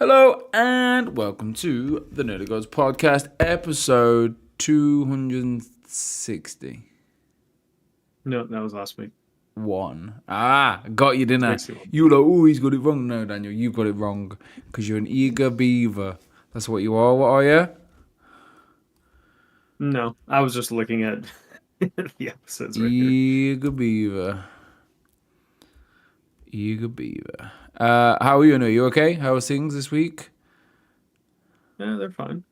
Hello and welcome to the Nerdic podcast, episode 260. No, that was last week. Got you, didn't I? 61. You were like, oh, he's got it wrong. No, Daniel, you've got it wrong because you're an eager beaver. That's what you are. What are you? No, I was just looking at the episodes right here. Eager beaver. Eager beaver. How are you? Are you okay? How are things this week? Yeah, they're fine.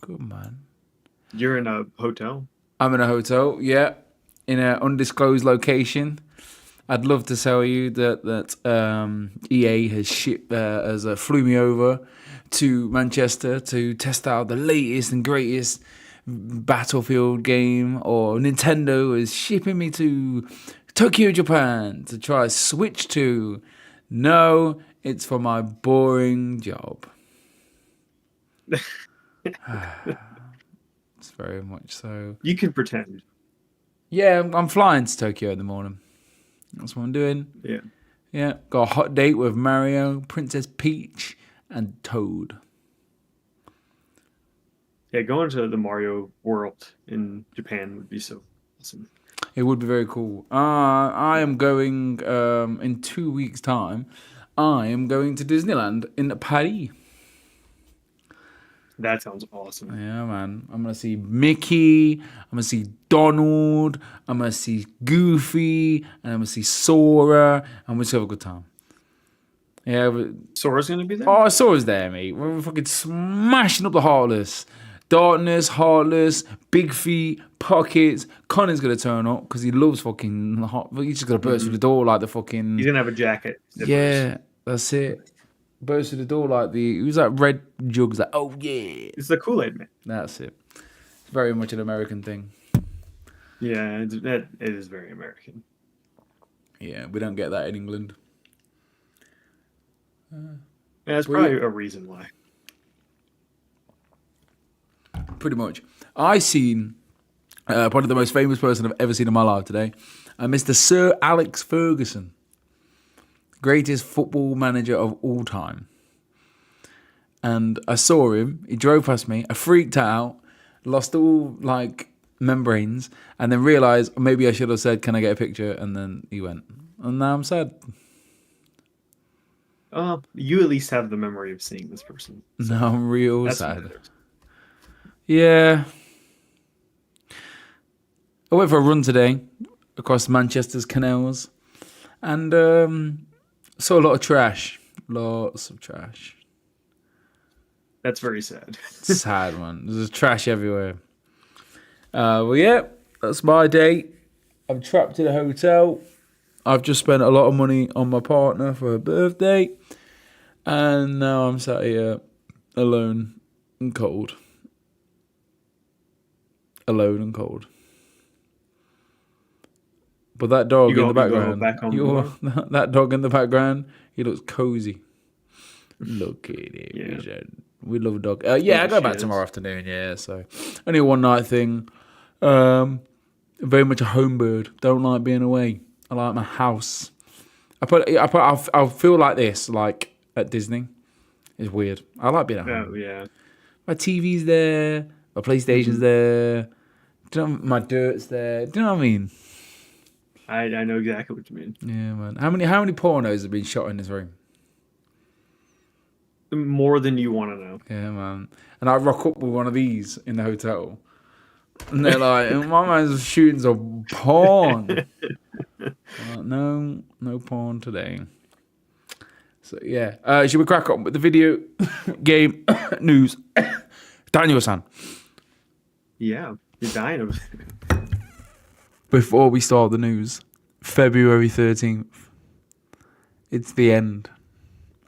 Good, man. You're in a hotel? I'm in a hotel, yeah, in an undisclosed location. I'd love to tell you that EA has flew me over to Manchester to test out the latest and greatest Battlefield game, or Nintendo is shipping me to Tokyo, Japan to try Switch 2. No, it's for my boring job. It's very much so. You can pretend. Yeah, I'm flying to Tokyo in the morning. That's what I'm doing. Yeah. Yeah, got a hot date with Mario, Princess Peach, and Toad. Yeah, going to the Mario World in Japan would be so awesome. It would be very cool. I am going in 2 weeks' time. I am going to Disneyland in Paris. That sounds awesome. Yeah, man. I'm going to see Mickey. I'm going to see Donald. I'm going to see Goofy. And I'm going to see Sora. And we'll just have a good time. Yeah. Sora's going to be there? Oh, Sora's there, mate. We're fucking smashing up the Heartless. Darkness, Heartless, Big Feet, Pockets. Connor's going to turn up because he loves fucking hot. He's just going to burst through the door like the fucking... He's going to have a jacket. Yeah, that's it. Burst through the door like the... Who's that red jugs? Like, oh, yeah. It's the Kool-Aid Man. That's it. It's very much an American thing. Yeah, it is very American. Yeah, we don't get that in England. Yeah, that's probably a reason why. Pretty much. I seen probably the most famous person I've ever seen in my life today. Mr. Sir Alex Ferguson. Greatest football manager of all time. And I saw him. He drove past me. I freaked out. Lost all, membranes. And then realised maybe I should have said, can I get a picture? And then he went. And now I'm sad. You at least have the memory of seeing this person. So no, I'm real sad. Yeah. I went for a run today across Manchester's canals. And saw a lot of trash. Lots of trash. That's very sad. Sad, man. There's trash everywhere. Well, yeah, that's my day. I'm trapped in a hotel. I've just spent a lot of money on my partner for her birthday. And now I'm sat here alone and cold. Alone and cold. But that dog in the background, that dog in the background, he looks cozy. Look at it. Yeah. We love a dog. I go back tomorrow afternoon, yeah, so only a one night thing. Very much a home bird. Don't like being away. I like my house. I feel like this, like at Disney. It's weird. I like being at home. Oh, yeah. My TV's there, my PlayStation's there, my dirt's there. Do you know what I mean? I know exactly what you mean. Yeah, man. How many pornos have been shot in this room? More than you want to know. Yeah, man. And I rock up with one of these in the hotel. And they're like, my man's shooting some porn. Like, no porn today. So, yeah. Should we crack on with the video game news? Daniel-san. Yeah, you're dying of it. Before we start the news, February 13th. It's the end.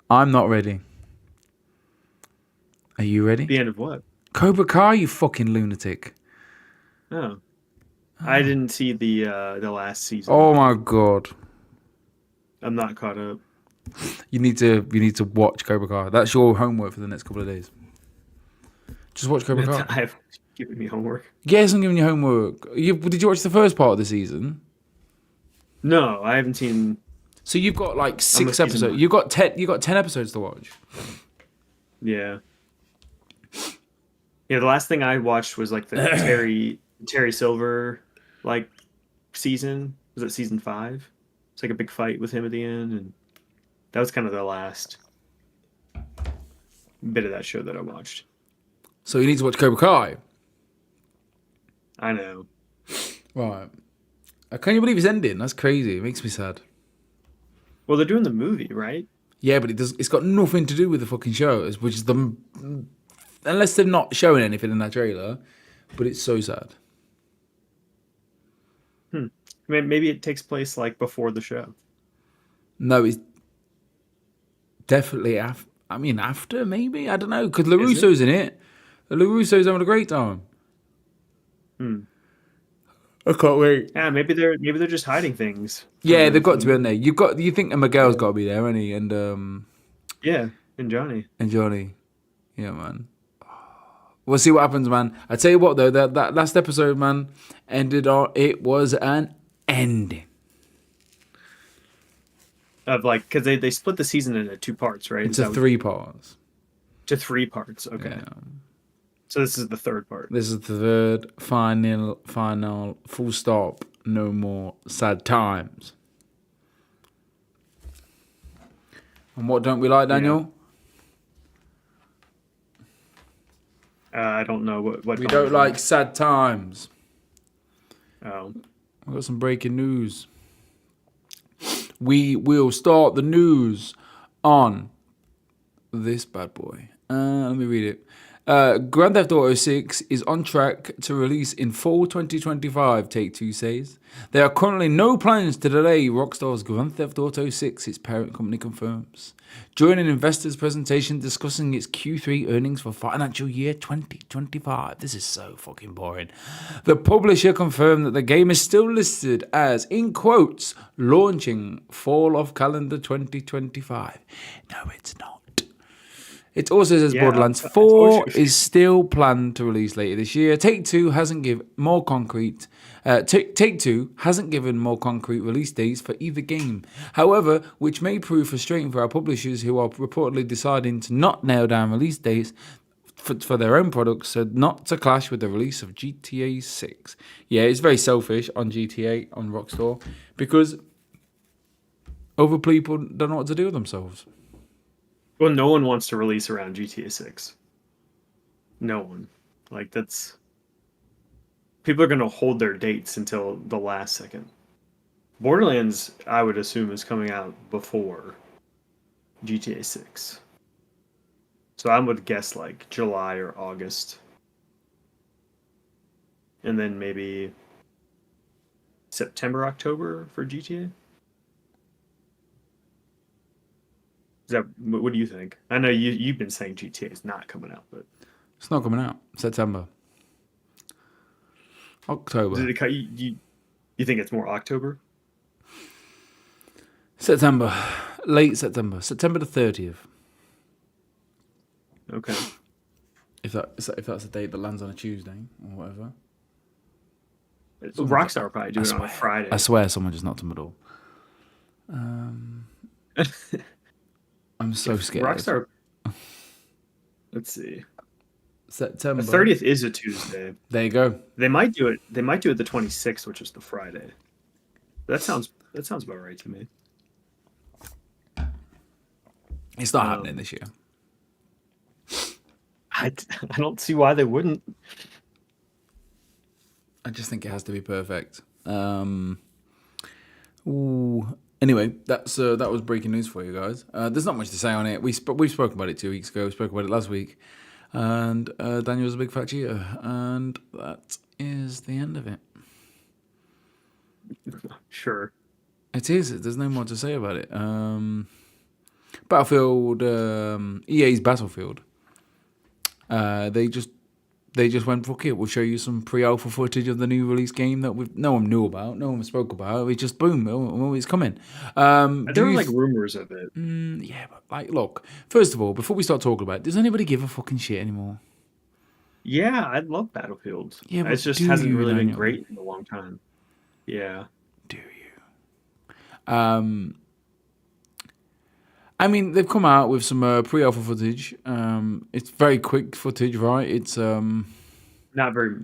I'm not ready. Are you ready? The end of what? Cobra Kai, you fucking lunatic. Oh. I didn't see the last season. Oh my god. I'm not caught up. You need to watch Cobra Kai. That's your homework for the next couple of days. Just watch Cobra Kai. I have given me homework. Yes, I'm giving you homework. Did you watch the first part of the season? No, I haven't seen So you've got like I'm 6 with season episodes. 9. You got 10 episodes to watch. Yeah. Yeah, the last thing I watched was like the Terry Silver like season. Was it season 5? It's like a big fight with him at the end, and that was kind of the last bit of that show that I watched. So you need to watch Cobra Kai. I know. Right. Can you believe it's ending? That's crazy. It makes me sad. Well, they're doing the movie, right? Yeah, but it's got nothing to do with the fucking show, which is unless they're not showing anything in that trailer. But it's so sad. Maybe it takes place like before the show. No, it's definitely after. I mean, after maybe, I don't know, because LaRusso's in it. LaRusso's having a great time. I can't wait. Yeah, maybe they're just hiding things. Yeah, they've got to be in there. You think Miguel's got to be there, hasn't he? Yeah, and Johnny. And Johnny. Yeah, man. We'll see what happens, man. I tell you what, though, that last episode, man, it was an ending. Of like, because they split the season into 2 parts, right? Into 3 parts. To 3 parts. Okay. Yeah. So this is the 3rd part. This is the 3rd, final, full stop, no more sad times. And what don't we like, Daniel? I don't know what We don't like sad times. Oh. I've got some breaking news. We will start the news on this bad boy. Let me read it. Grand Theft Auto 6 is on track to release in fall 2025, Take-Two says. There are currently no plans to delay Rockstar's Grand Theft Auto 6, its parent company confirms. During an investors presentation discussing its Q3 earnings for financial year 2025. This is so fucking boring. The publisher confirmed that the game is still listed as, in quotes, launching fall of calendar 2025. No, it's not. It also says Borderlands 4 is still planned to release later this year. Take-Two hasn't given more concrete release dates for either game. However, which may prove frustrating for our publishers who are reportedly deciding to not nail down release dates for their own products, so not to clash with the release of GTA 6. Yeah, it's very selfish on GTA, on Rockstar, because other people don't know what to do with themselves. Well, no one wants to release around GTA 6. No one. Like, that's... People are going to hold their dates until the last second. Borderlands, I would assume, is coming out before GTA 6. So I would guess, like, July or August. And then maybe September, October for GTA? What do you think? I know you've been saying GTA is not coming out, but it's not coming out. September, October. You think it's more October? September, late September, September the 30th. Okay. If that's a date that lands on a Tuesday or whatever. Rockstar will probably do it on a Friday. I swear, someone just knocked on my door. I'm so scared. Rockstar. Let's see. September. The 30th is a Tuesday. There you go. They might do it. They might do it the 26th, which is the Friday. That sounds about right to me. It's not happening this year. I don't see why they wouldn't. I just think it has to be perfect. Anyway, that was breaking news for you guys. There's not much to say on it. We spoke about it 2 weeks ago. We spoke about it last week, and Daniel was a big fat cheater, and that is the end of it. Sure, it is. There's no more to say about it. Battlefield, EA's Battlefield. They just went, fuck it, we'll show you some pre-alpha footage of the new release game that no one knew about, no one spoke about. It just, boom, it's coming. There were like rumors of it. Yeah, but like, look, first of all, before we start talking about it, does anybody give a fucking shit anymore? Yeah, I love Battlefield. Yeah, but it just hasn't really been great in a long time. Yeah. Do you? I mean, they've come out with some pre-alpha footage. It's very quick footage, right? It's Not very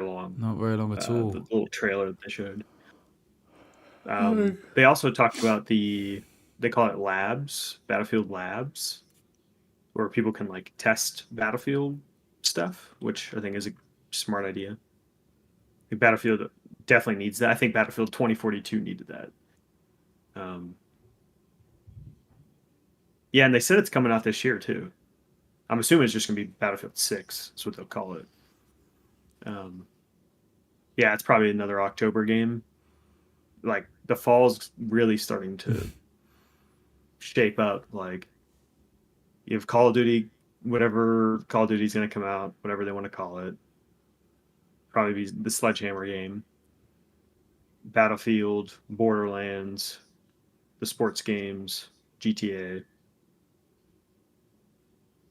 long. not very long at all. The little trailer that they showed. They also talked about they call it labs, Battlefield labs, where people can like test Battlefield stuff, which I think is a smart idea. I think Battlefield definitely needs that. I think Battlefield 2042 needed that. Yeah, and they said it's coming out this year too. I'm assuming it's just gonna be Battlefield 6. That's what they'll call it. Yeah, it's probably another October game. Like the fall's really starting to shape up. Like you have Call of Duty, whatever Call of Duty's gonna come out, whatever they want to call it. Probably be the Sledgehammer game. Battlefield, Borderlands, the sports games, GTA.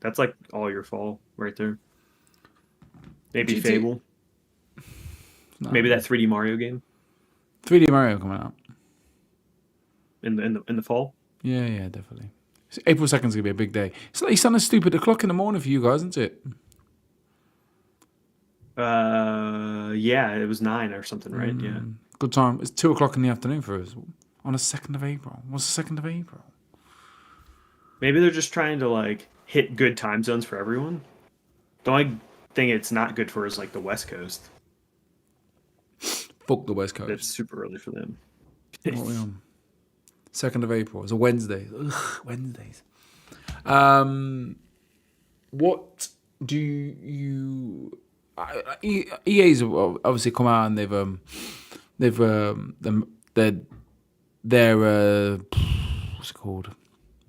That's like all your fall right there. Maybe GTA Fable. No. Maybe that 3D Mario game 3D Mario coming out. in the fall. Yeah, definitely. So April 2nd is gonna be a big day. It's on a stupid o'clock in the morning for you guys, isn't it? Yeah, it was 9 or something, right? Yeah. Good time. It's 2 o'clock in the afternoon for us on the 2nd of April. What's the 2nd of April? Maybe they're just trying to like hit good time zones for everyone. The only thing it's not good for is like the West Coast. Fuck the West Coast. It's super early for them. What are we on? 2nd of April. It's a Wednesday. Ugh, Wednesdays. What do you? EA's obviously come out and they're what's it called?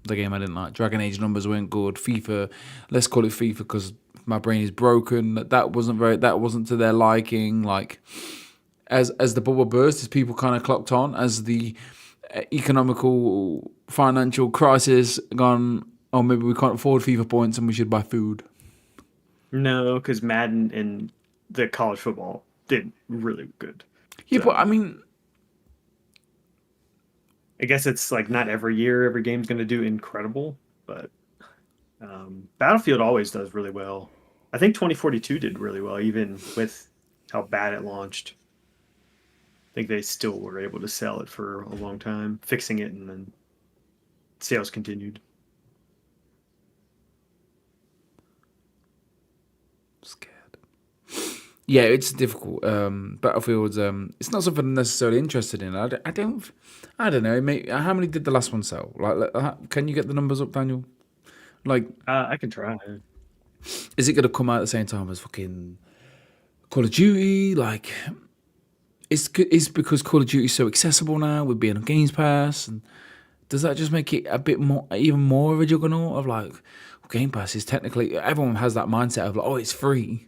The game I didn't like. Dragon Age numbers weren't good. FIFA, let's call it FIFA because my brain is broken. That wasn't to their liking. Like as the bubble burst, as people kind of clocked on, as the economical financial crisis gone. Oh, maybe we can't afford FIFA points and we should buy food. No, because Madden and the college football did really good. Yeah, So, but I mean, I guess it's like not every year every game's going to do incredible, but Battlefield always does really well. I think 2042 did really well, even with how bad it launched. I think they still were able to sell it for a long time, fixing it, and then sales continued. scared. Yeah, it's difficult. Battlefield's it's not something I'm necessarily interested in. I don't know. How many did the last one sell? Can you get the numbers up, Daniel? Like, I can try. is it going to come out at the same time as fucking Call of Duty? Like, it's because Call of Duty is so accessible now with being on Games Pass, and does that just make it a bit more, even more of a juggernaut of like, Game Pass is technically, everyone has that mindset of like, oh, it's free.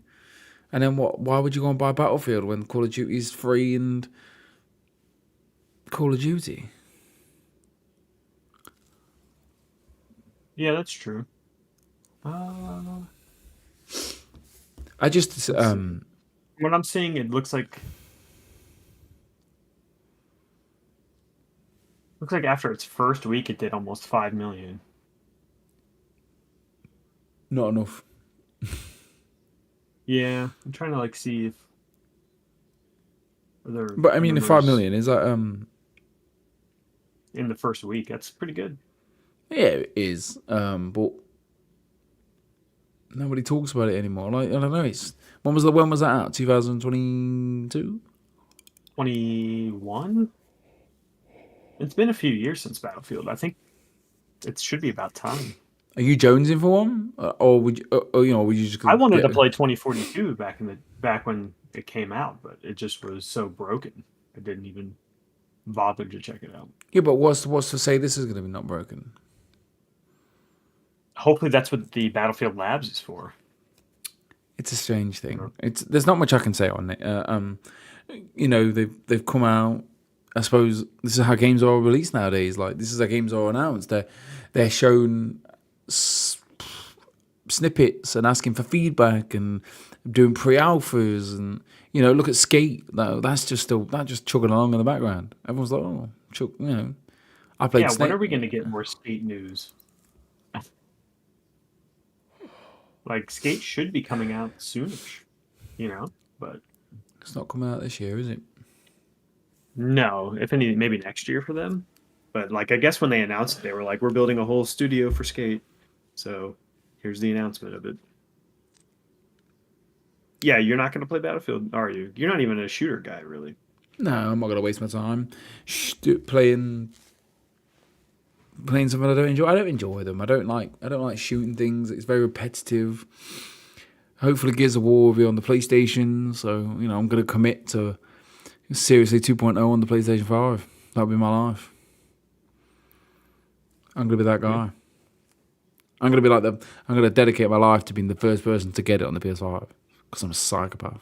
And then what? Why would you go and buy Battlefield when Call of Duty is free and Call of Duty? Yeah, that's true. I just What I'm seeing, it looks like after its first week, it did almost 5 million. not enough. Yeah, I'm trying to like see if other. But I mean, the 5 numbers million is that in the first week. That's pretty good. yeah, it is. But nobody talks about it anymore. Like, I don't know. When was that out? 2022. 21. It's been a few years since Battlefield. I think it should be about time. Are you jonesing for one, or would you? Would you just? I wanted to play 2042 back when it came out, but it just was so broken. I didn't even bother to check it out. Yeah, but what's to say this is going to be not broken? Hopefully, that's what the Battlefield Labs is for. It's a strange thing. There's not much I can say on it. They've come out. I suppose this is how games are released nowadays. Like, this is how games are announced. They're shown snippets and asking for feedback and doing pre-alphas and look at Skate. That's just chugging along in the background. Everyone's like, oh, I played. Yeah, Snake. when are we going to get more Skate news? Like Skate should be coming out soonish, you know, but It's not coming out this year, is it? no, if any, maybe next year for them. But like, I guess when they announced it, they were like, "We're building a whole studio for Skate." So here's the announcement of it. Yeah, you're not going to play Battlefield, are you? You're not even a shooter guy, really. No, I'm not gonna waste my time playing something I don't enjoy. I don't enjoy them. I don't like shooting things. It's very repetitive. Hopefully, Gears of War will be on the PlayStation. So I'm gonna commit to seriously 2.0 on the PlayStation 5. That'll be my life. I'm gonna be that guy. I'm gonna be like them. I'm gonna dedicate my life to being the first person to get it on the PS5 because I'm a psychopath.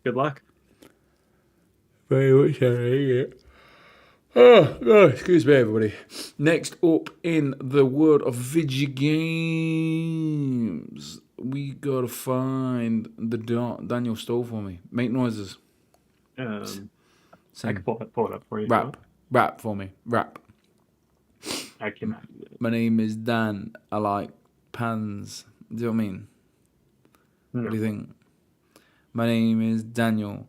Good luck. Very much so. Oh, excuse me, everybody. Next up in the world of video games, we gotta find the Daniel stole for me. Make noises. I Sing. can pull it up for you. Rap for me. Rap. I cannot do it. My name is Dan. I like pans. Do you know what I mean? No. What do you think? My name is Daniel.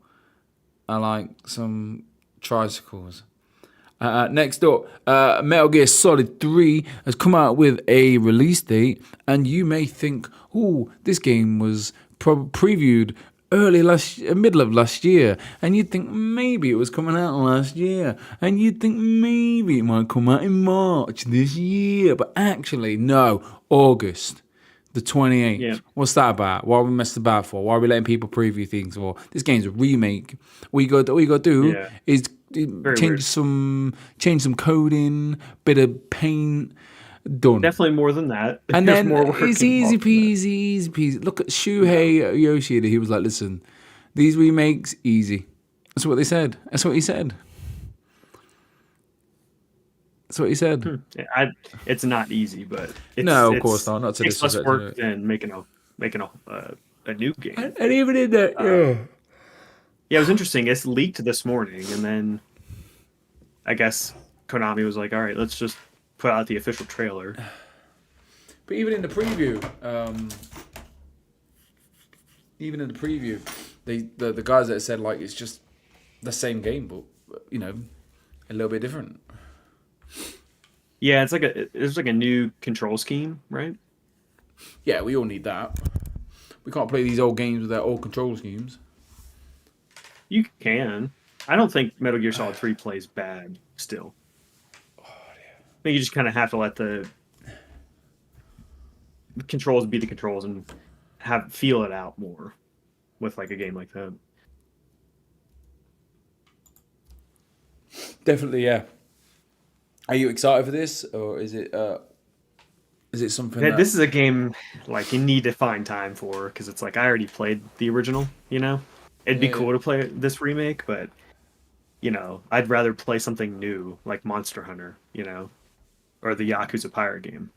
I like some tricycles. Next up, Metal Gear Solid 3 has come out with a release date, and you may think, "Oh, this game was previewed middle of last year," and you'd think maybe it was coming out last year, and you'd think maybe it might come out in March this year, but actually, no, August. The 28th. Yeah. What's that about? Why are we messing about for? Why are we letting people preview things for? This game's a remake. All you got to do is change some coding, bit of paint, done. Definitely more than that. And There's then more work it's involved easy peasy. Look at Shuhei Yoshida. He was like, "Listen, these remakes easy." That's what they said. That's what he said. That's what he said. It's not easy, but No, of course not. Not to takes less disrespect work than making a new game. And even in that, Yeah, it was interesting. It's leaked this morning, and then I guess Konami was like, "All right, let's just put out the official trailer." But even in the preview, the guys that said like it's just the same game, but a little bit different. Yeah, it's like a new control scheme, right? Yeah, we all need that. We can't play these old games without old control schemes. You can. I don't think Metal Gear Solid 3 plays bad still. I think you just kind of have to let the controls be the controls and feel it out more with like a game like that. Definitely, yeah. Are you excited for this, or is it something that... This is a game like you need to find time for, because it's like I already played the original, It'd be cool to play this remake, but I'd rather play something new like Monster Hunter, or the Yakuza Pirate game.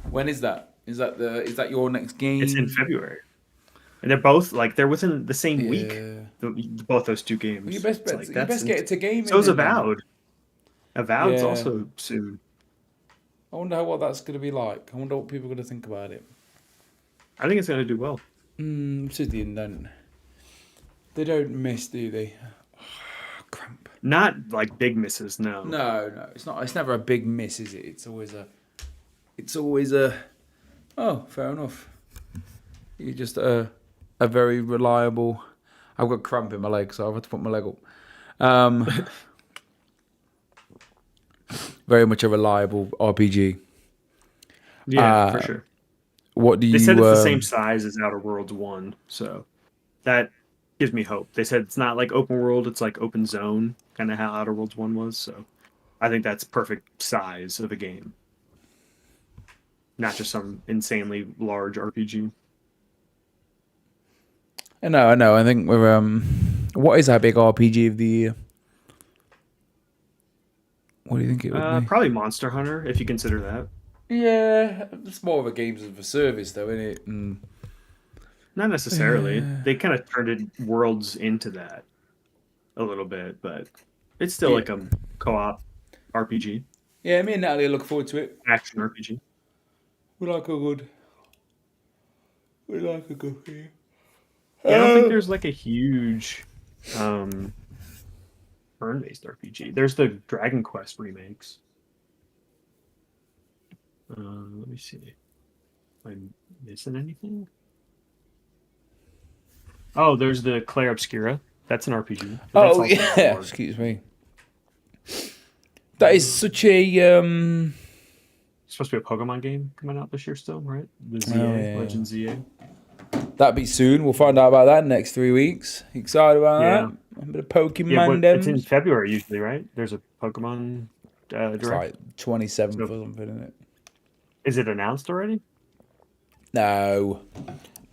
When is that? Is that your next game? It's in February, and they're within the same week. Both those two games. Well, you best get it to gaming. So is Avowed. Avowed's also soon. I wonder what that's going to be like. I wonder what people are going to think about it. I think it's going to do well. City they don't miss, do they? Oh, cramp. Not like big misses, no. No, it's not. It's never a big miss, is it? It's always a. Oh, fair enough. You're just a very reliable. I've got cramp in my leg, so I've had to put my leg up. Very much a reliable RPG. Yeah, for sure. What do you? They said it's the same size as Outer Worlds 1, so that gives me hope. They said it's not like open world; it's like open zone, kind of how Outer Worlds 1 was. So, I think that's perfect size of a game, not just some insanely large RPG. I know. I think we're what is our big RPG of the year? What do you think it would be? Probably Monster Hunter, if you consider that. Yeah, it's more of a games as a service, though, isn't it? Not necessarily. They kind of turned Worlds into that a little bit, but it's still like a co-op RPG. Yeah, me and Natalie look forward to it. Action RPG. We like a good. We like a good game. Yeah, I don't think there's like a huge turn-based RPG. There's the Dragon Quest remakes. Let me see. Am I missing anything? Oh, there's the Claire Obscura. That's an RPG. But that's Oh also yeah. board. Excuse me. That is such a It's supposed to be a Pokemon game coming out this year still, right? The ZA, yeah. Legend ZA. That'd be soon. We'll find out about that in the next 3 weeks. Excited about Yeah. that? A bit of Pokemon. Yeah, but it's in February usually, right? There's a Pokemon It's direct. like 27th So- or something, isn't it? Is it announced already? No.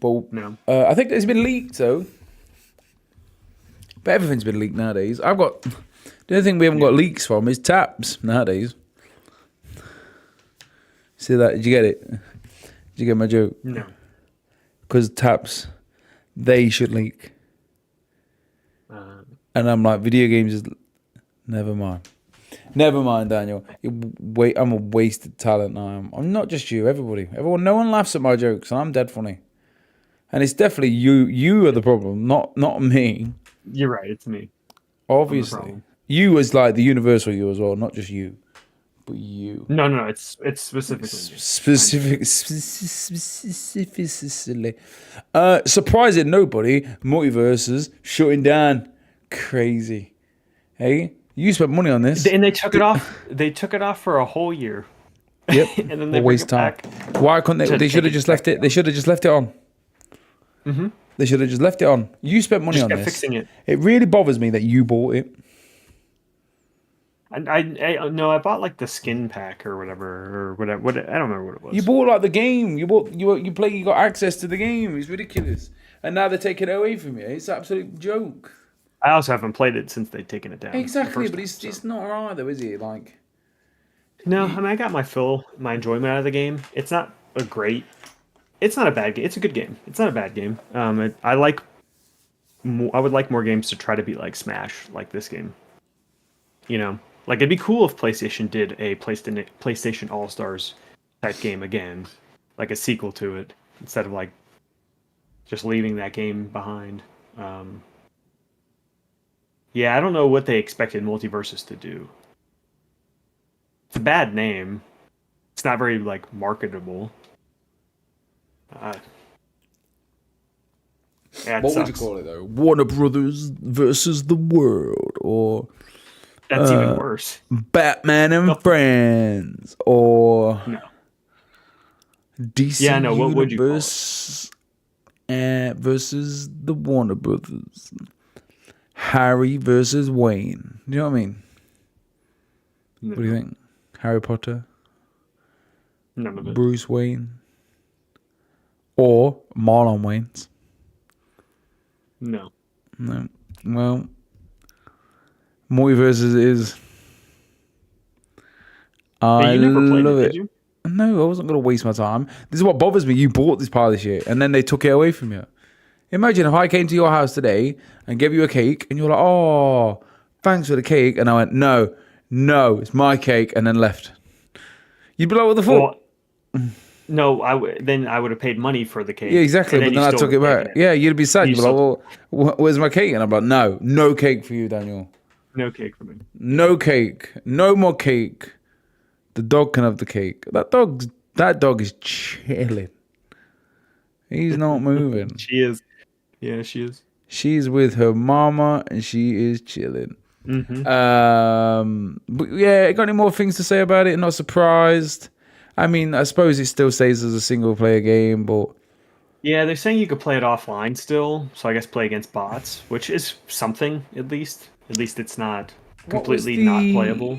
But No. I think it's been leaked though. But everything's been leaked nowadays. The only thing we haven't got leaks from is taps nowadays. See that? Did you get it? Did you get my joke? No. Because taps, they should leak. And I'm like, video games is... Never mind. Never mind, Daniel. I'm a wasted talent now. I'm not just you, everybody. No one laughs at my jokes, and I'm dead funny. And it's definitely you. You are the problem, not me. You're right. It's me. Obviously. problem. You is like the universal you as well, not just you. But you. No. It's specifically me. Specifically. Surprising nobody. Multiverses shutting down. Crazy. Hey, you spent money on this. And they took it off. They took it off for a whole year. Yep. And then they waste bring time. it back. Why couldn't they? to They should have take it just left back it. They should have just left it on. Mm-hmm. They should have just left it on. You spent money Just on kept this. fixing it. It really bothers me that you bought it. And I bought like the skin pack or whatever. I don't remember what it was. You bought like the game. You got access to the game. It's ridiculous. And now they're taking it away from you. It's an absolute joke. I also haven't played it since they've taken it down. Exactly, but time, it's not right though, is it? Like, No, I mean I got my enjoyment out of the game. It's not a bad game. It's a good game. It's not a bad game. I would like more games to try to be like Smash, like this game. You know, like it'd be cool if PlayStation did a PlayStation All Stars type game again, like a sequel to it, instead of like just leaving that game behind. Yeah, I don't know what they expected Multiverses to do. It's a bad name. It's not very like marketable. Yeah, what would you call it though? Warner Brothers versus the world, or That's even worse. Batman and Friends, or No. DC Yeah, no. What would you call it? Universe versus the Warner Brothers. Harry versus Wayne. Do you know what I mean? No, What do you think? Harry Potter, none of it. Bruce Wayne, or Marlon Wayans? No. No. Well, Multiverses is. I You never played love it, it. did you? No, I wasn't going to waste my time. This is what bothers me. You bought this pile of shit, and then they took it away from you. Imagine if I came to your house today and gave you a cake, and you're like, "Oh, thanks for the cake," and I went, "No, it's my cake," and then left. You'd be like, "What the fuck?" Well, no, then I would have paid money for the cake. Yeah, exactly. and But then I you took still it would have back. taken Yeah, you'd be sad. You You'd be like, "Well, where's my cake?" And I'm like, "No cake for you, Daniel. No cake for me. No cake. No more cake. The dog can have the cake. That dog is chilling. He's not moving. She is. Yeah, she is. She's with her mama and she is chilling. Mm-hmm. But yeah, got any more things to say about it? Not surprised. I mean, I suppose it still stays as a single player game, but Yeah, they're saying you could play it offline still, so I guess play against bots, which is something at least. At least it's not completely not playable.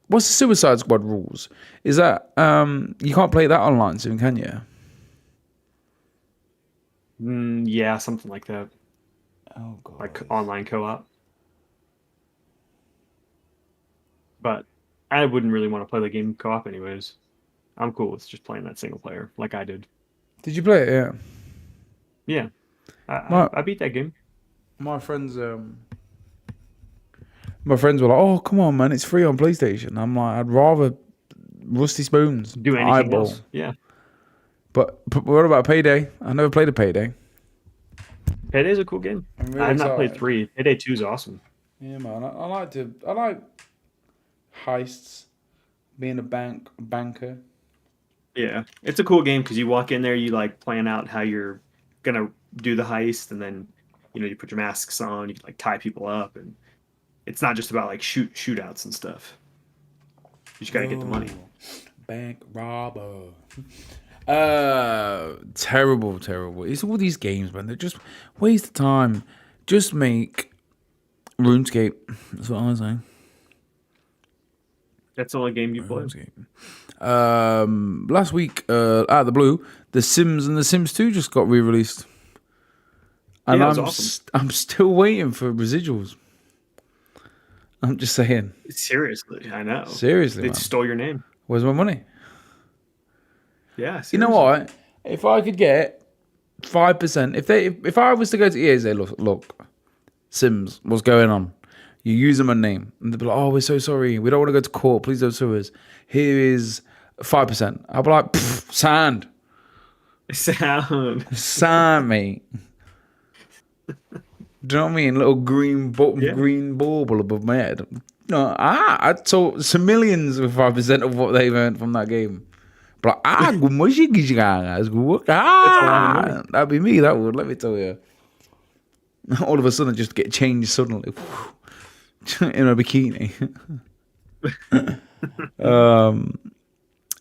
What's the Suicide Squad rules? Is that you can't play that online soon, can you? Yeah, something like that. Oh god. Like online co-op. But I wouldn't really want to play the game co-op anyways. I'm cool with just playing that single player like I did. Did you play it? Yeah. Yeah. Right. I beat that game. My friends were like, "Oh, come on, man, it's free on PlayStation." I'm like, "I'd rather Rusty Spoons Do anything eyeball." else. Yeah. But what about Payday? I never played a Payday. Payday's a cool game. I'm really I have not played excited. 3. Payday 2 is awesome. Yeah, man. I like heists, being a banker. Yeah, it's a cool game because you walk in there, you like plan out how you're gonna do the heist, and then you put your masks on, you can like tie people up, and it's not just about like shootouts and stuff. You just gotta get the money. Bank robber. Terrible. It's all these games, man. They're just waste of time. Just make RuneScape. That's what I was saying. That's the only game you play. Last week, out of the blue, The Sims and The Sims 2 just got re-released. And Yeah, awesome. I'm still waiting for residuals. I'm just saying. Seriously, I know. Seriously, They man. stole your name. Where's my money? Yeah, seriously. You know what? If I could get 5%, if I was to go to EA and say, look, Sims, what's going on? You use them a name, and they'll be like, oh, we're so sorry. We don't want to go to court. Please don't sue us. Here is 5%. I'll be like, sand. Sand, mate. Do you know what I mean? Little green bauble above my head. No, I told some millions with 5% of what they've earned from that game. But that'd be me, that would, let me tell you. All of a sudden, just get changed suddenly in a bikini.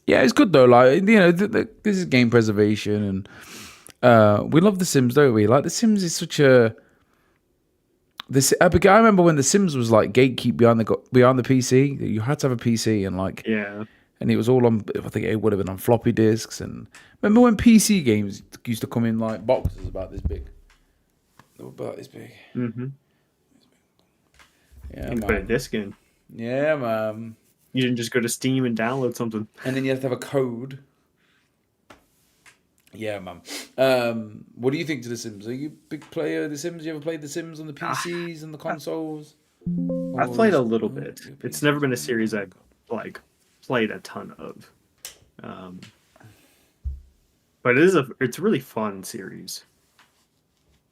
Yeah, it's good though. Like this is game preservation, and we love The Sims, don't we? Like The Sims is such a. I remember when The Sims was like gatekeep behind the PC. You had to have a PC, and like and it was all on. I think it would have been on floppy disks. And remember when PC games used to come in like boxes about this big. They were about this big. Mm-hmm. Yeah, you put a disc in. Yeah, man. You didn't just go to Steam and download something. And then you have to have a code. Yeah, man. What do you think to The Sims? Are you a big player of The Sims? You ever played The Sims on the PCs and the consoles? I've played a little bit. It's never been a series I've like played a ton of. But it's a really fun series.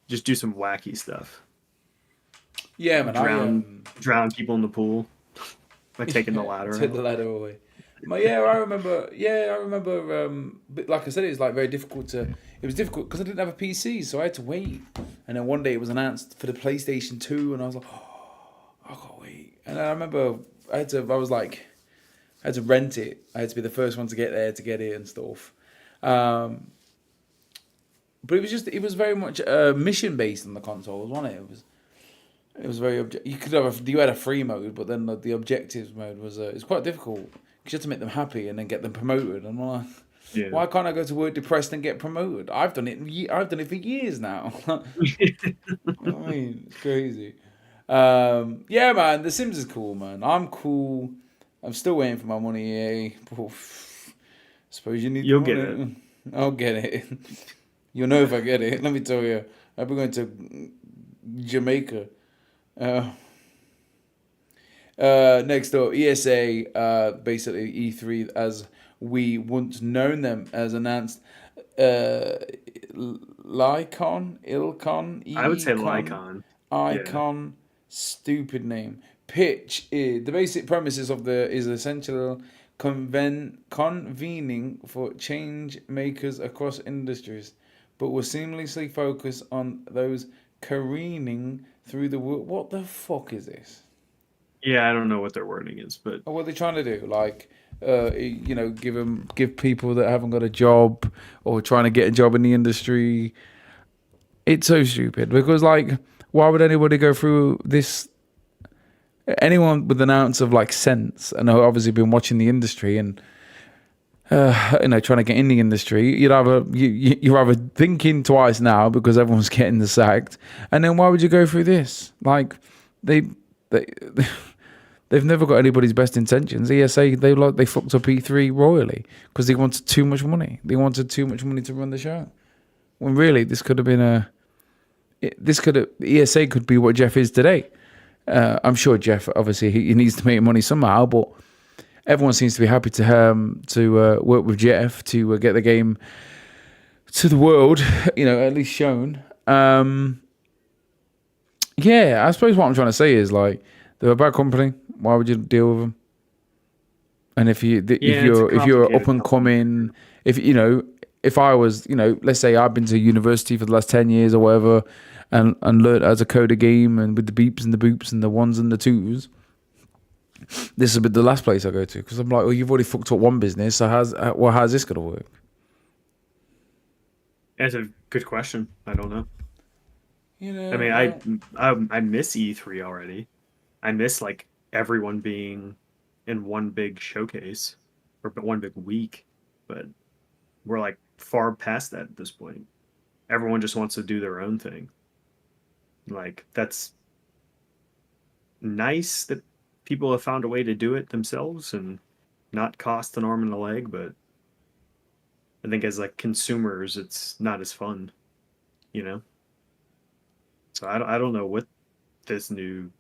Just do some wacky stuff. Yeah, man. Drown people in the pool by taking the ladder. Take the ladder away. But I remember. But like I said, it was like very difficult to. It was difficult because I didn't have a PC, so I had to wait. And then one day it was announced for the PlayStation 2, and I was like, oh, I can't wait. And I remember I had to rent it. I had to be the first one to get there to get it and stuff. But it was very much mission based on the consoles, wasn't it? It was very you had a free mode, but then the objectives mode was it's quite difficult because you had to make them happy and then get them promoted. And I'm like, why can't I go to work depressed and get promoted? I've done it for years now. You know what I mean, it's crazy. Yeah, man, The Sims is cool, man. I'm cool. I'm still waiting for my money. Suppose you need. You'll get it. I'll get it. You'll know if I get it. Let me tell you. I'll be going to Jamaica. Next up, ESA, basically E3 as we once known them, as announced Lycon, I would say Lycon. Icon, stupid name. Pitch, the basic premises of is essential convening for change makers across industries, but will seamlessly focus on those careening through the world. What the fuck is this? Yeah, I don't know what their wording is, but what are they trying to do? Like, give people that haven't got a job or trying to get a job in the industry. It's so stupid because, like, why would anybody go through this? Anyone with an ounce of like sense, and I've obviously been watching the industry and trying to get in the industry, you're either thinking twice now because everyone's getting the sacked, and then why would you go through this? Like, they've never got anybody's best intentions. ESA they fucked up E3 royally because they wanted too much money. They wanted too much money to run the show. When really this could have been ESA could be what Jeff is today. I'm sure Jeff, obviously, he needs to make money somehow, but everyone seems to be happy to work with Jeff to get the game to the world, at least shown. Yeah, I suppose what I'm trying to say is like they're a bad company. Why would you deal with them? And if It's a you're up complicated and company. coming, if I was, let's say I've been to university for the last 10 years or whatever, and learned as a code a game and with the beeps and the boops and the ones and the twos, this will be the last place I go to because I'm like, well, you've already fucked up one business, so how's this gonna work? That's a good question. I don't know. You I mean, know, I miss E3 already. I miss like everyone being in one big showcase or one big week, but we're like far past that at this point. Everyone just wants to do their own thing. Like that's nice that people have found a way to do it themselves and not cost an arm and a leg, but I think as like consumers, it's not as fun, you know. So I don't know what this new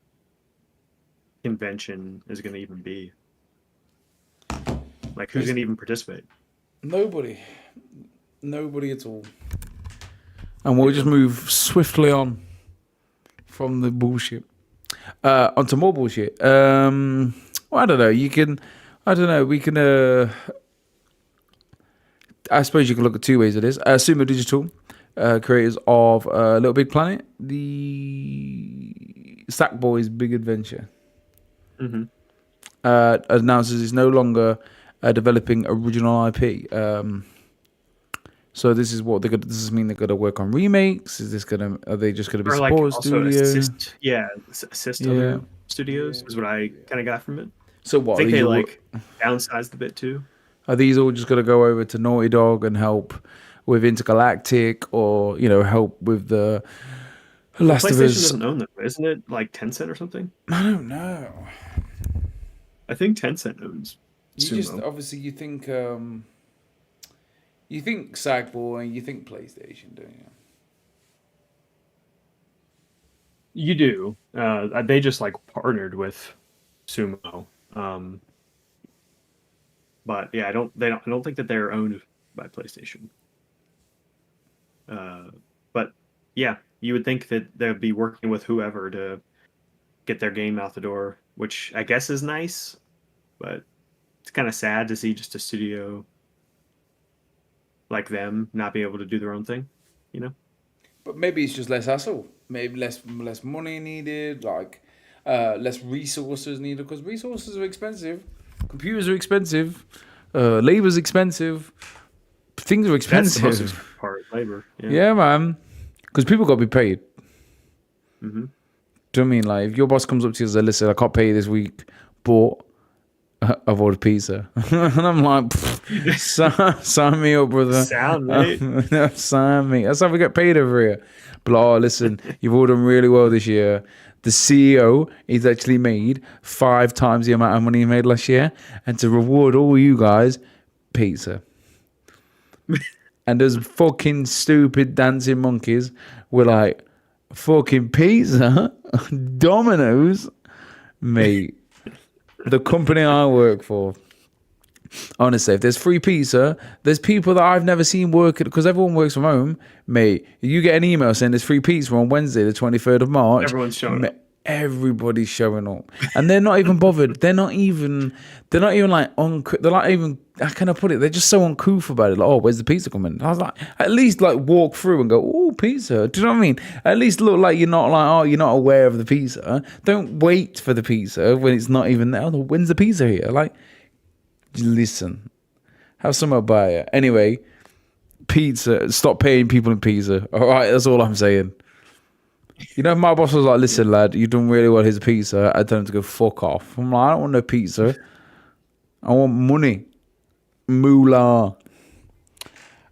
convention is going to even be. Like, who's going to even participate? nobody at all. And we'll just move swiftly on from the bullshit onto more bullshit. Well, I don't know. I don't know. We can. I suppose you can look at two ways at this. Sumo Digital, creators of Little Big Planet, the Sackboy's Big Adventure, Mm-hmm. announces it's no longer developing original IP. So this is what they're gonna. Does this mean they're gonna work on remakes? Are they just gonna be Or like support also studio? assist Yeah. other studios is what I kind of got from it. So I what? think These they all, like downsized a bit too. are these all just gonna go over to Naughty Dog and help with Intergalactic, or help with the Last of PlayStation Us? doesn't own them, isn't it? Like Tencent or something? I don't know. I think Tencent owns You Sumo. just obviously you think Sackboy, you think PlayStation, don't you? You do. They just like partnered with Sumo. But yeah, I don't think that they're owned by PlayStation. But yeah, you would think that they'd be working with whoever to get their game out the door, which I guess is nice, but it's kind of sad to see just a studio like them not be able to do their own thing, you know? But maybe it's just less hassle. Maybe less money needed, like less resources needed, because resources are expensive. Computers are expensive. Labor's expensive. Things are That's the most expensive. expensive part, labor. Yeah. Yeah, man. Because people got to be paid. Mm-hmm. Do you know what I mean? Like, if your boss comes up to you and says, listen, I can't pay you this week, but I've ordered pizza. And I'm like, sign me up, brother. Sound right. Sign me. That's how we get paid over here. But oh, listen, you've all done really well this year. The CEO is actually made 5 times the amount of money he made last year. And to reward all you guys, pizza. And those fucking stupid dancing monkeys were like, fucking pizza? Domino's? Mate, the company I work for, honestly, if there's free pizza, there's people that I've never seen work, because everyone works from home. Mate, you get an email saying there's free pizza on Wednesday, the 23rd of March. Everyone's showing up. Everybody's showing up, and they're not even bothered. They're not even like they're not even, how can I put it? They're just so uncouth about it. Like, oh, where's the pizza coming? I was like, at least like walk through and go, oh, pizza. Do you know what I mean? At least look like you're not aware of the pizza. Don't wait for the pizza when it's not even there. Oh, when's the pizza here? Like, listen, have some about it. Anyway, pizza. Stop paying people in pizza. All right, that's all I'm saying. You know, if my boss was like, listen, lad, you've done really well. Here's a pizza. I'd tell him to go fuck off. I'm like, I don't want no pizza. I want money. Moolah.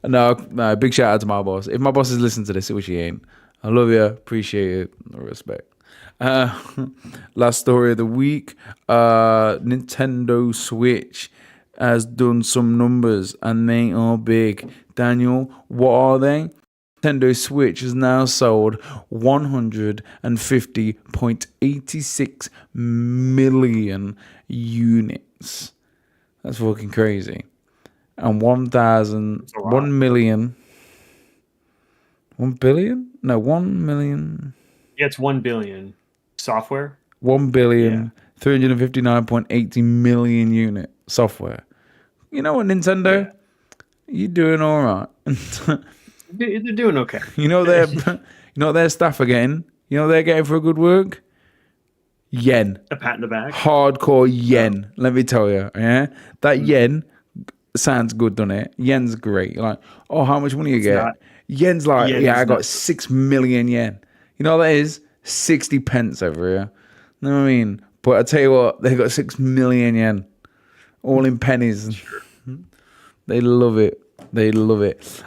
No, big shout out to my boss. If my boss is listening to this, which he ain't, I love you. Appreciate it. Respect. Last story of the week. Nintendo Switch has done some numbers and they are big. Daniel, what are they? Nintendo Switch has now sold 150.86 million units. That's fucking crazy. And 1 million 1 billion? No, 1 million. Yeah, it's 1 billion software. One Yeah, billion 359.80 million unit software. You know what, Nintendo? yeah, You doing all right. they're doing okay. You know their you know what their staff are getting? You know what they're getting for good work? Yen. A pat in the back. Hardcore Oh, yen. Let me tell you. Yeah? That mm, yen sounds good, doesn't it? Yen's great. You're like, oh, how much money you it's not. get? Yen's like, Yen yeah, I is got not good. 6 million yen. You know what that is? 60 pence over here. You know what I mean? But I tell you what, they got 6 million yen, all in pennies. Sure. They love it. They love it.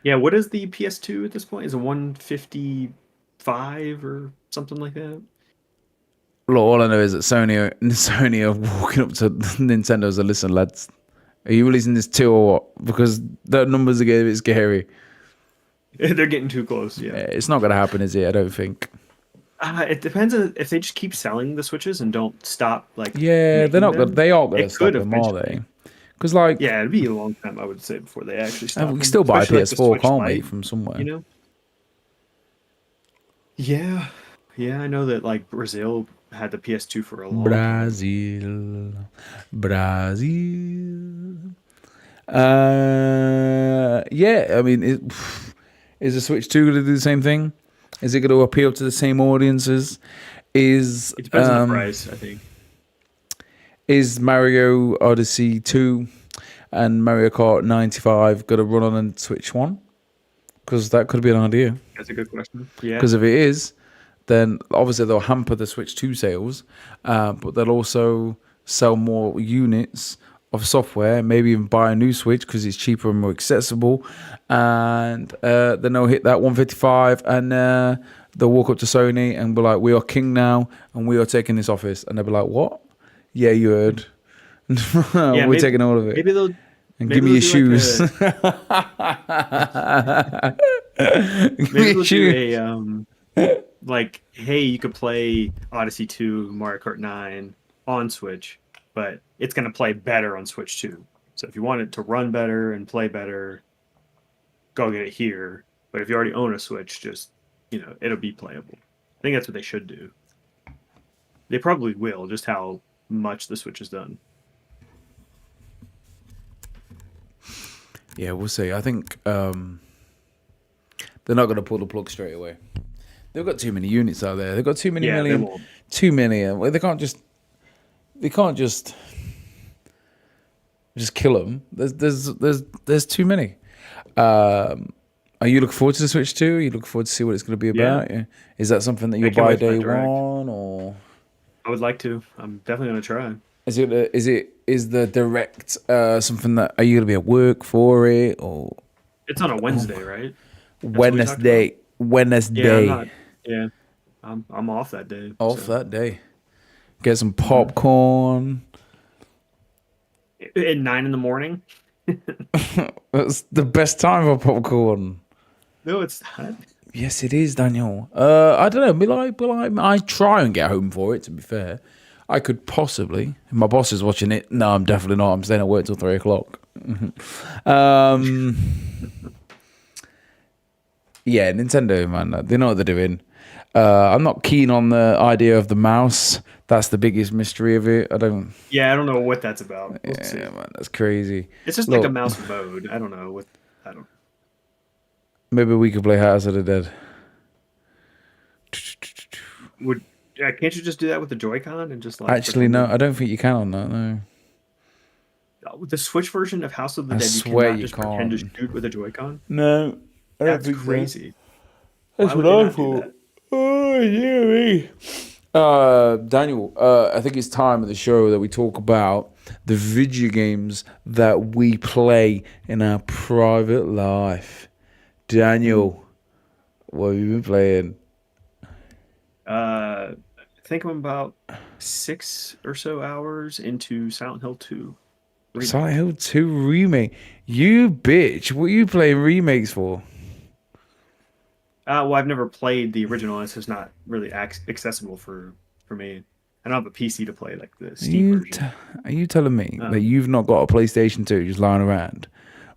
Yeah, what is the PS2 at this point? Is it 155 or something like that? Look, all I know is that Sony are walking up to Nintendo and say, listen, lads, are you releasing this too or what? Because the numbers are getting a bit scary. They're getting too close. Yeah, Yeah. it's not going to happen, is it? I don't think. It depends on if they just keep selling the Switches and don't stop like Yeah, they're making not good. them. They aren't going to It could stop them, are eventually. they? Because like, Yeah, it'd be a long time, I would say, before they actually and we stop can them. still buy a Especially like the PS4, Switch can't we, Lite, from you somewhere? know? Yeah. Yeah, I know that like Brazil had the PS2 for a long time. Brazil, Brazil. Yeah. I mean, is the Switch 2 going to do the same thing? Is it going to appeal to the same audiences? Is It depends on the price, I think. is Mario Odyssey 2 and Mario Kart 95 going to run on a Switch 1? Because that could be an idea. That's a good question. Yeah. Because if it is, then obviously they'll hamper the Switch 2 sales, but they'll also sell more units of software, maybe even buy a new Switch because it's cheaper and more accessible. And then they'll hit that 155 and they'll walk up to Sony and be like, we are king now and we are taking this office. And they'll be like, what? Yeah, you heard. Yeah, We're taking all of it. maybe they'll And give maybe me they'll your do like shoes. Give me maybe your they'll do shoes. like, hey, you could play Odyssey 2, Mario Kart 9 on Switch, but it's going to play better on Switch 2. So if you want it to run better and play better, go get it here. But if you already own a Switch, just, it'll be playable. I think that's what they should do. They probably will, just how much the Switch has done. Yeah, we'll see. I think they're not going to pull the plug straight away. They've got too many units out there. They've got too many Yeah, they million, won't. 2 million. Well, they can't just kill them. There's too many. Are you looking forward to the Switch 2? Are you looking forward to see what it's going to be Yeah, about? Yeah. Is that something that I you'll can't buy wait for day that direct. one, or I would like to. I'm definitely going to try. is the direct something that are you going to be at work for it, or It's on a Wednesday, right? That's what we talked about. Wednesday? Yeah, I'm Wednesday not. Yeah, I'm off that day. off So that day. Get some mhm. popcorn. At 9 in the morning. That's the best time for popcorn. No, it's not. Yes, it is, Daniel. I don't know. I try and get home for it. To be fair, I could possibly. If my boss is watching it. No, I'm definitely not. I'm staying at work till 3 o'clock. um, yeah, Nintendo, man, they know what they're doing. I'm not keen on the idea of the mouse. That's the biggest mystery of it. I don't. Yeah, I don't know what that's about. We'll Yeah, see. man, that's crazy. It's just like a Look, mouse mode. I don't know what. I don't. maybe we could play House of the Dead. Would can't you just do that with the Joy-Con and just like Actually, pretend no, to? I don't think you can on that. No, With the Switch version of House of the I Dead, you swear cannot you just pretend to can't. shoot with a Joy-Con. No, I don't That's think so. crazy. That's Why what would they I not do thought. that? Oh, yeah, me. Daniel, I think it's time of the show that we talk about the video games that we play in our private life. Mm. Daniel, what have you been playing? I think I'm about 6 or so hours into Silent Hill 2 Silent remake. Hill 2 remake. You bitch. What are you playing remakes for? Well, I've never played the original, and it's just not really accessible for me. I don't have a PC to play like the Are Steam you, version. are you telling me that Um, you've not got a PlayStation 2 just lying around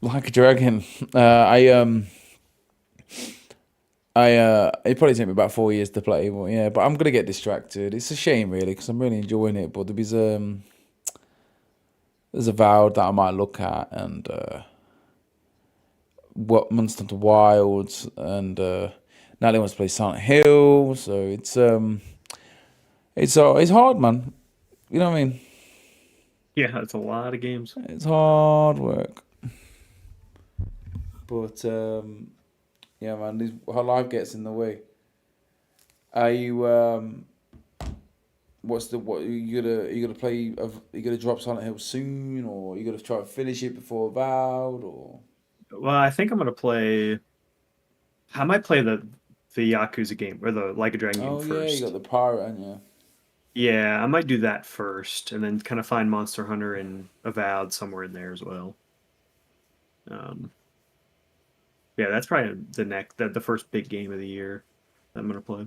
Like a dragon. It probably took me about 4 years to play, but yeah. But I'm gonna get distracted. It's a shame, really, because I'm really enjoying it. But there's a Avowed that I might look at, and what Monster Hunter Wilds, and Natalie wants to play Silent Hill. So it's hard, man. You know what I mean? Yeah, that's a lot of games. It's hard work. But yeah, man, her life gets in the way. Are you what you gonna play? You gonna drop Silent Hill soon, or you gonna try to finish it before Avowed, or? Well, I think I'm gonna play. I might play the Yakuza game or the Like a Dragon game Oh yeah, you got first. the pirate, and yeah. Yeah, I might do that first, and then kind of find Monster Hunter and Avowed somewhere in there as well. Um, yeah, that's probably the first big game of the year that I'm gonna play.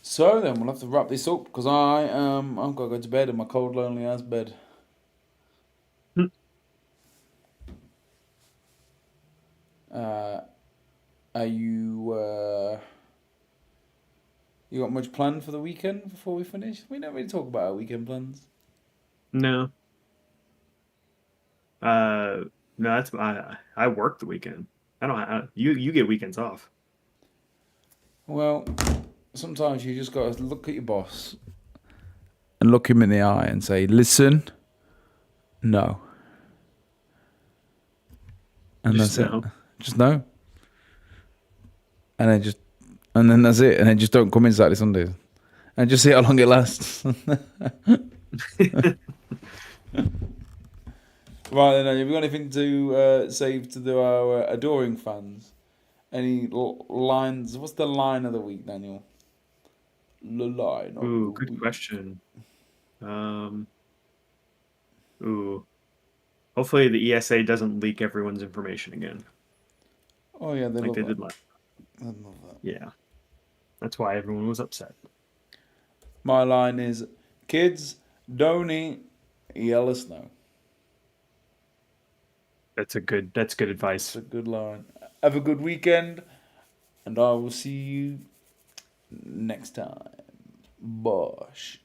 So then we'll have to wrap this up because I've got to go to bed in my cold, lonely ass bed. Uh, are you got much planned for the weekend before we finish? We don't really talk about our weekend plans. No, uh, no, that's I work the weekend. I don't. You get weekends off. Well, sometimes you just got to look at your boss and look him in the eye and say, "Listen, no," and Just that's it. no. Just no, and then that's it, and then just don't come in Saturday Sundays, and just see how long it lasts. Right then, have you got anything to say to our adoring fans? Any lines? What's the line of the week, Daniel? The line of the Ooh, good week. question. Um, ooh. Hopefully the ESA doesn't leak everyone's information again, Oh yeah, they like love they that. did last. They love that. Yeah, that's why everyone was upset. My line is, kids, don't eat yellow snow. That's good It's advice. a good line. Have a good weekend, and I will see you next time. Bosh.